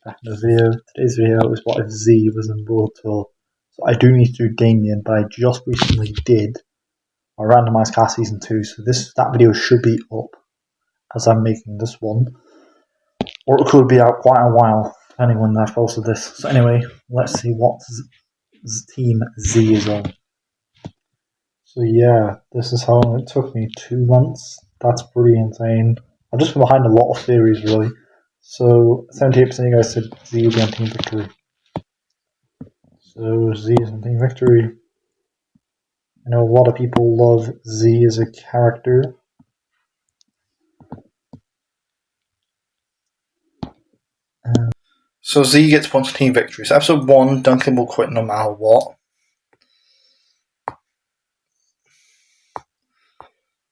back in the video. Today's video is what if Z was in World Tour. So I do need to do Damien, but I just recently did my randomized cast season 2, so that video should be up as I'm making this one. Or it could be out quite a while, depending when I posted this. So anyway, let's see what team Z is on. So yeah, this is how long it took me, 2 months. That's pretty insane. I've just been behind a lot of theories, really. So 78% of you guys said Z would be on Team Victory. So Z is on Team Victory. I know a lot of people love Z as a character. So Z gets points for Team Victory. So episode 1, Duncan will quit no matter what.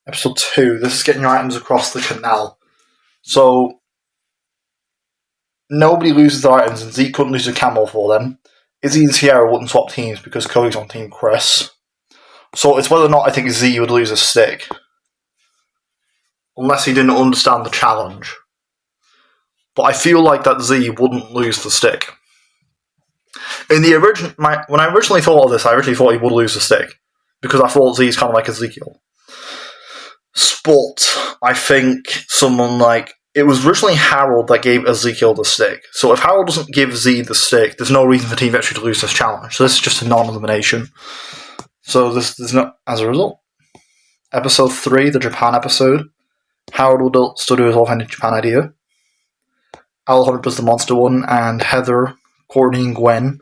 Episode 2, this is getting your items across the canal. So nobody loses their items and Z couldn't lose a camel for them. Izzy and Sierra wouldn't swap teams because Cody's on Team Chris. So it's whether or not I think Z would lose a stick. Unless he didn't understand the challenge. But I feel like that Z wouldn't lose the stick. In the when I originally thought of this, I originally thought he would lose the stick. Because I thought Z's kind of like Ezekiel. But I think someone like... It was originally Harold that gave Ezekiel the stick. So if Harold doesn't give Z the stick, there's no reason for Team Victory to lose this challenge. So this is just a non-elimination. So this is not... As a result, episode 3, the Japan episode, Harold will still do his authentic Japan idea. Alejandro does the monster one, and Heather, Courtney, and Gwen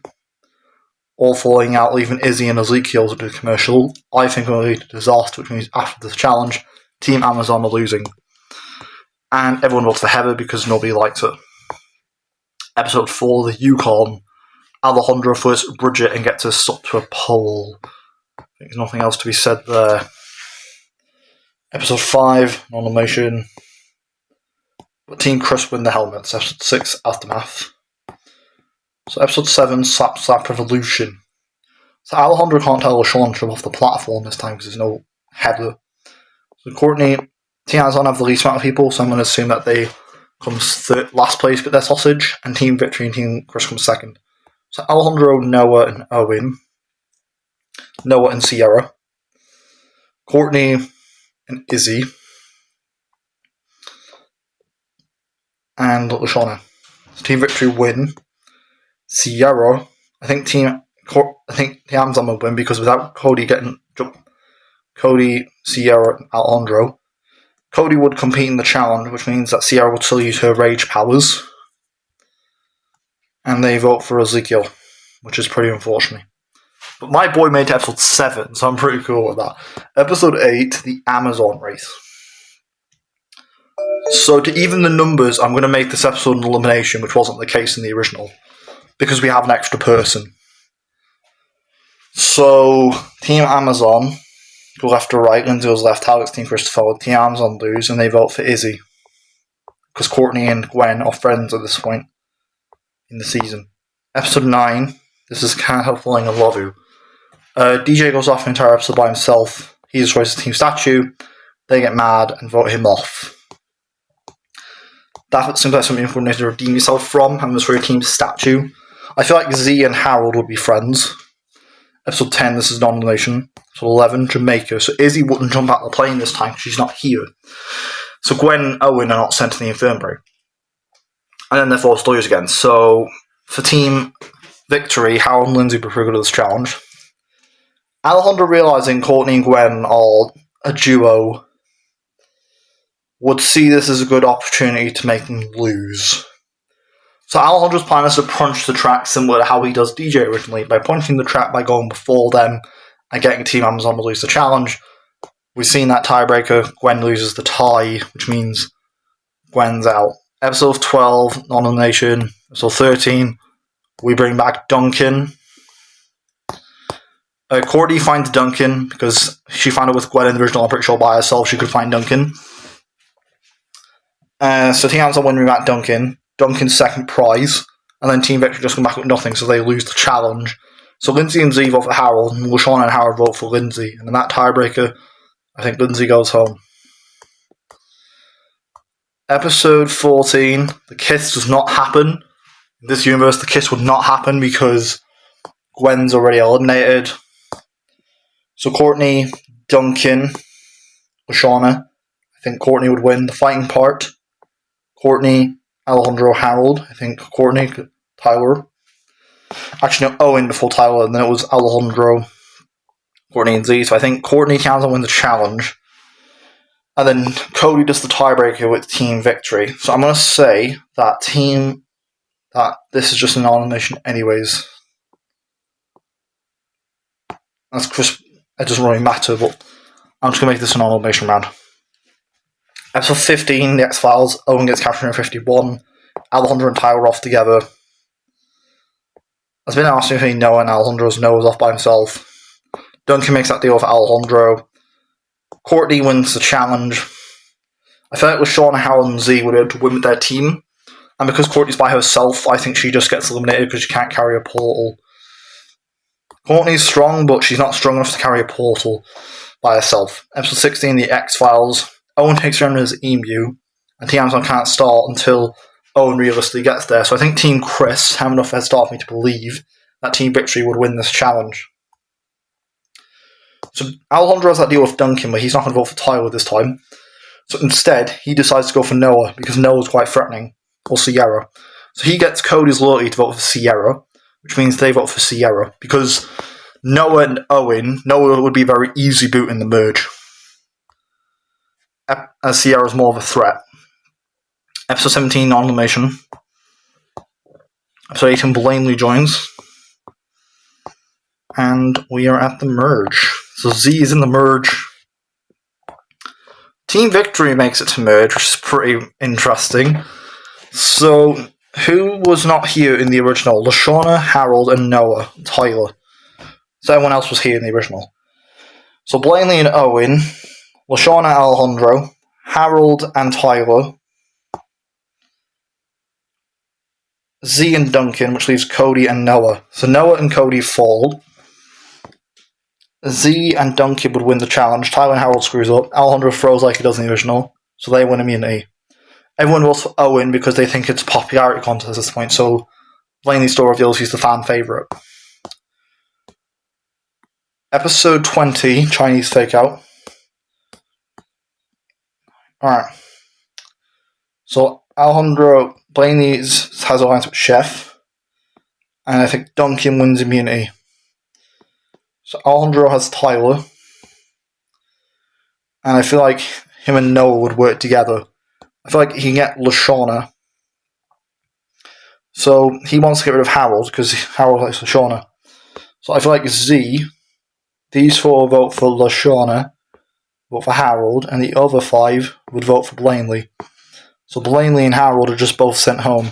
all falling out, leaving Izzy and Ezekiel to do the commercial. I think will lead to disaster, which means after this challenge, Team Amazon are losing. And everyone votes for Heather because nobody likes it. Episode 4, the Yukon. Alejandro first Bridget and gets her stuck to a pole. I think there's nothing else to be said there. Episode 5, non-elimination. But Team Chris win the helmets. Episode 6, Aftermath. So episode 7, Slap Slap Revolution. So Alejandro can't tell LaShawn to jump off the platform this time because there's no Heather. So Courtney, Team Amazon have the least amount of people, so I'm going to assume that they come last place with their sausage, and Team Victory and Team Chris come second. So Alejandro, Noah, and Owen. Noah and Sierra. Courtney and Izzy. And LaShauna. So Team Victory win. Sierra, I think Team Amazon will win because without Cody getting Cody, Sierra, and Alejandro, Cody would compete in the challenge, which means that Sierra would still use her rage powers. And they vote for Ezekiel, which is pretty unfortunate. But my boy made it to episode 7, so I'm pretty cool with that. Episode 8, the Amazon race. So to even the numbers, I'm going to make this episode an elimination, which wasn't the case in the original, because we have an extra person. So, Team Amazon go left to right, Lindsay goes left, Alex, Team Christopher, Team Amazon lose, and they vote for Izzy. Because Courtney and Gwen are friends at this point in the season. Episode 9, this is Can't Help Falling in Love You. DJ goes off the entire episode by himself. He destroys the team statue. They get mad and vote him off. That seems like something you need to redeem yourself from, and destroy your team's statue. I feel like Z and Harold would be friends. Episode 10, this is non-elimination. Episode 11, Jamaica. So Izzy wouldn't jump out of the plane this time because she's not here. So Gwen and Owen are not sent to the infirmary. And then they're forced to lose again. So for Team Victory, Harold and Lindsay prefer to go to this challenge. Alejandro, realising Courtney and Gwen are a duo, would see this as a good opportunity to make them lose. So Alejandro's plan is to punch the track similar to how he does DJ originally, by punching the track by going before them and getting Team Amazon to lose the challenge. We've seen that tiebreaker. Gwen loses the tie, which means Gwen's out. Episode 12, non-elimination. Episode 13, we bring back Duncan. Courtney finds Duncan because she found it with Gwen in the original. I'm pretty sure by herself she could find Duncan. So Team Amazon win back Duncan. Duncan's second prize, and then Team Victory just come back with nothing, so they lose the challenge. So Lindsay and Z vote for Harold, and LaShawn and Harold vote for Lindsay. And in that tiebreaker, I think Lindsay goes home. Episode 14, the kiss does not happen. In this universe, the kiss would not happen because Gwen's already eliminated. So Courtney, Duncan, Lashawna. I think Courtney would win the fighting part. Courtney, Alejandro, Harold. I think Courtney, Tyler. Actually, no, Owen before Tyler, and then it was Alejandro, Courtney, and Z. So I think Courtney counts and wins the challenge. And then Cody does the tiebreaker with team victory. So I'm going to say that this is just an elimination anyways. That's crisp. It doesn't really matter, but I'm just going to make this an elimination round. Episode 15, The X-Files. Owen gets captured in 51. Alejandro and Tyler are off together. There's been an asking between Noah and Alejandro's. Noah's off by himself. Duncan makes that deal with Alejandro. Courtney wins the challenge. I feel like with Sean, Harold, and Z would be able to win with their team. And because Courtney's by herself, I think she just gets eliminated because she can't carry a portal. Courtney's strong, but she's not strong enough to carry a portal by herself. Episode 16, The X-Files. Owen takes her under his emu, and Team Amazon can't start until Owen realistically gets there. So I think Team Chris have enough head start for me to believe that Team Victory would win this challenge. So Alejandro has that deal with Duncan, but he's not going to vote for Tyler this time. So instead, he decides to go for Noah, because Noah's quite threatening. Or Sierra. So he gets Cody's loyalty to vote for Sierra, which means they vote for Sierra, because Noah and Owen, Noah would be a very easy boot in the merge, as Sierra's more of a threat. Episode 17, non-elimination. Episode 18, Blamely joins. And we are at the merge. So Z is in the merge. Team Victory makes it to merge, which is pretty interesting. So, who was not here in the original? Lashawna, Harold, and Noah. Tyler. So everyone else was here in the original. So Blamely and Owen, Lashawna, Alejandro, Harold and Tyler, Z and Duncan, which leaves Cody and Noah. So Noah and Cody fall. Z and Duncan would win the challenge. Tyler and Harold screws up. Alejandro throws like he does in the original, so they win immunity. Everyone votes for Owen because they think it's a popularity contest at this point, so Blaney still reveals he's the fan favourite. Episode 20, Chinese Fakeout. Alright. So Alejandro Blaney has alliance with Chef, and I think Duncan wins immunity. So Alejandro has Tyler, and I feel like him and Noah would work together. I feel like he can get Lashawna. So he wants to get rid of Harold because Harold likes Lashawna. So I feel like Z, these four vote for Lashawna, vote for Harold, and the other 5 would vote for Blaney. So Blaney and Harold are just both sent home.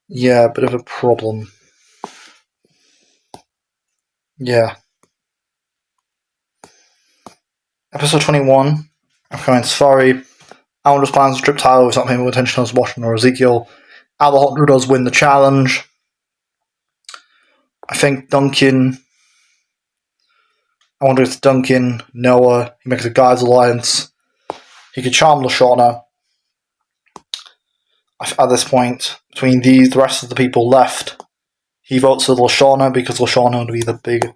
Yeah, bit of a problem. Yeah. Episode 21, Afghan Safari. Alan just plans to strip Tyler without paying attention to Washington or Ezekiel. Alejandro does win the challenge. I think Duncan. I wonder if it's Duncan, Noah. He makes a guys alliance. He could charm Lashawna. At this point, between the rest of the people left, he votes for Lashawna because Lashawna would be the big.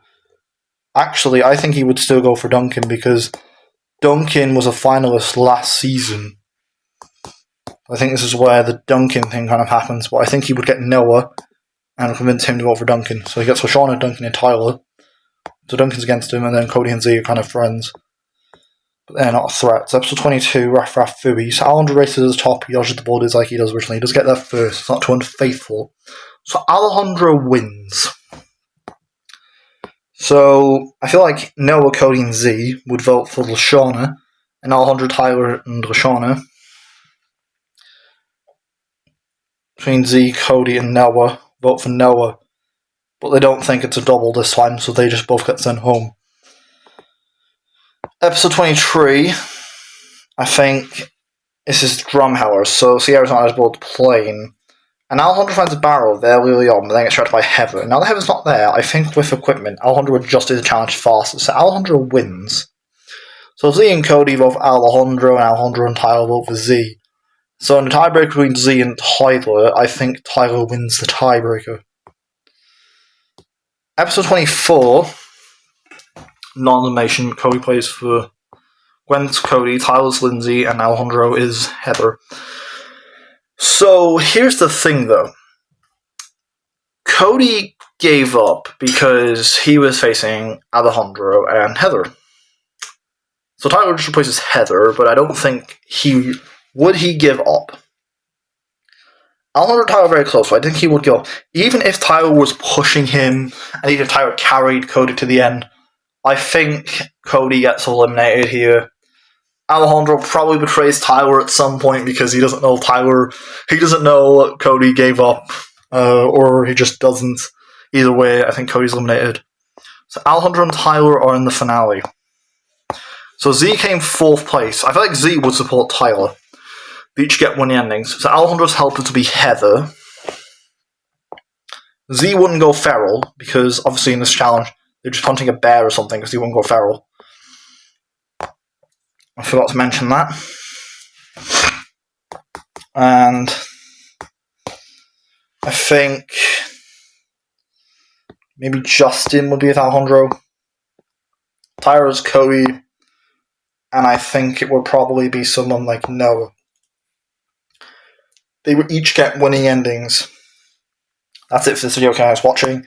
Actually, I think he would still go for Duncan because Duncan was a finalist last season. I think this is where the Duncan thing kind of happens, but I think he would get Noah and convince him to vote for Duncan. So he gets Lashawna, Duncan, and Tyler. So Duncan's against him, and then Cody and Z are kind of friends. But they're not a threat. It's episode 22, Raff Raff Fooey. So Alejandro races at the top, he dodges the borders like he does originally. He does get there first, it's not too unfaithful. So Alejandro wins. So I feel like Noah, Cody, and Z would vote for Lashawna, and Alejandro, Tyler, and Lashawna. Between Z, Cody, and Noah, vote for Noah. But they don't think it's a double this time, so they just both get sent home. Episode 23, I think this is Drumheller, so Sierra's not eligible to plane. And Alejandro finds a barrel there early on, but then gets shot by Heather. Now that Heather's not there, I think with equipment, Alejandro would just do the challenge faster, so Alejandro wins. So Z and Cody vote for Alejandro, and Alejandro and Tyler vote for Z. So in the tiebreaker between Z and Tyler, I think Tyler wins the tiebreaker. Episode 24, non-elimination. Cody plays for Gwen's Cody, Tyler's Lindsay, and Alejandro is Heather. So here's the thing, though. Cody gave up because he was facing Alejandro and Heather. So Tyler just replaces Heather, but I don't think he give up. Alejandro and Tyler are very close, so I think he would give up. Even if Tyler was pushing him, and even if Tyler carried Cody to the end, I think Cody gets eliminated here. Alejandro probably betrays Tyler at some point because he doesn't know Cody gave up, or he just doesn't. Either way, I think Cody's eliminated. So Alejandro and Tyler are in the finale. So Z came 4th place. I feel like Z would support Tyler. They each get winning endings. So Alejandro's helper to be Heather. Z wouldn't go feral, because obviously in this challenge, they're just hunting a bear or something, because he wouldn't go feral. I forgot to mention that. And I think maybe Justin would be with Alejandro. Tyra's Cody. And I think it would probably be someone like Noah. They would each get winning endings. That's it for this video, guys. Watching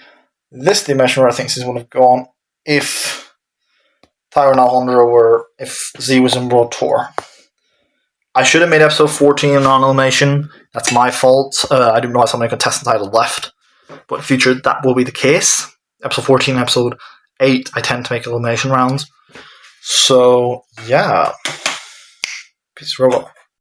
this dimension where I think this would have gone if Tyra and Alejandro if Z was in World Tour. I should have made episode 14 non-elimination. That's my fault. I didn't realize how many contestant title left. But in the future, that will be the case. Episode 14 and episode 8, I tend to make elimination rounds. So, yeah. Peace, robot.